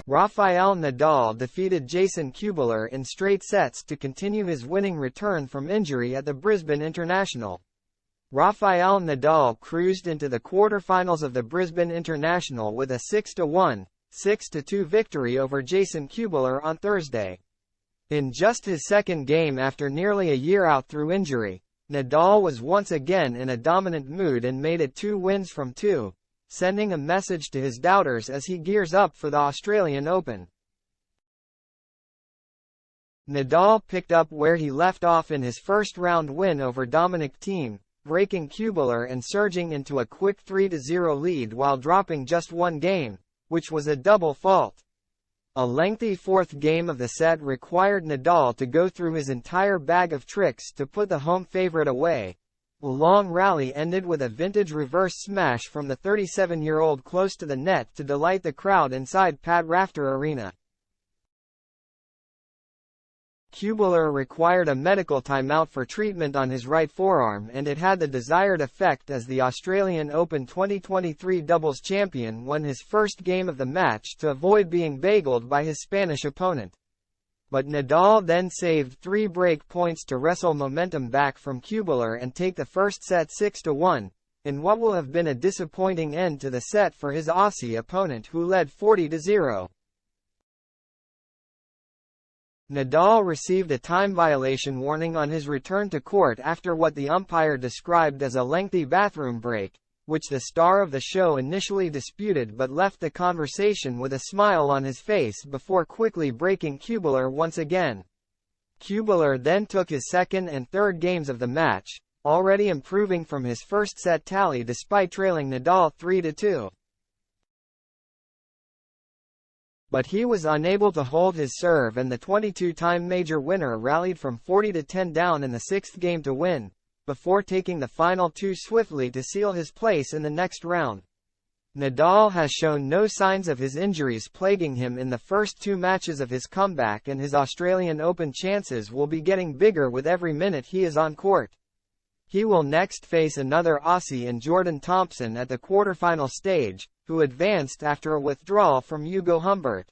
Rafael Nadal defeated Jason Kubler in straight sets to continue his winning return from injury at the Brisbane International. Rafael Nadal cruised into the quarterfinals of the Brisbane International with a 6-1, 6-2 victory over Jason Kubler on Thursday. In just his second game after nearly a year out through injury, Nadal was once again in a dominant mood and made it 2 wins from 2, sending a message to his doubters as he gears up for the Australian Open. Nadal picked up where he left off in his first-round win over Dominic Thiem, breaking Kubler and surging into a quick 3-0 lead while dropping just one game, which was a double fault. A lengthy fourth game of the set required Nadal to go through his entire bag of tricks to put the home favorite away. The long rally ended with a vintage reverse smash from the 37-year-old close to the net to delight the crowd inside Pat Rafter Arena. Kubler required a medical timeout for treatment on his right forearm, and it had the desired effect as the Australian Open 2023 doubles champion won his first game of the match to avoid being bageled by his Spanish opponent. But Nadal then saved 3 break points to wrestle momentum back from Kubler and take the first set 6-1, in what will have been a disappointing end to the set for his Aussie opponent, who led 40-0. Nadal received a time violation warning on his return to court after what the umpire described as a lengthy bathroom break, which the star of the show initially disputed but left the conversation with a smile on his face before quickly breaking Kubler once again. Kubler then took his second and third games of the match, already improving from his first set tally despite trailing Nadal 3-2. But he was unable to hold his serve, and the 22-time major winner rallied from 40-10 down in the sixth game to win, before taking the final 2 swiftly to seal his place in the next round. Nadal has shown no signs of his injuries plaguing him in the first 2 matches of his comeback, and his Australian Open chances will be getting bigger with every minute he is on court. He will next face another Aussie in Jordan Thompson at the quarterfinal stage, who advanced after a withdrawal from Hugo Humbert.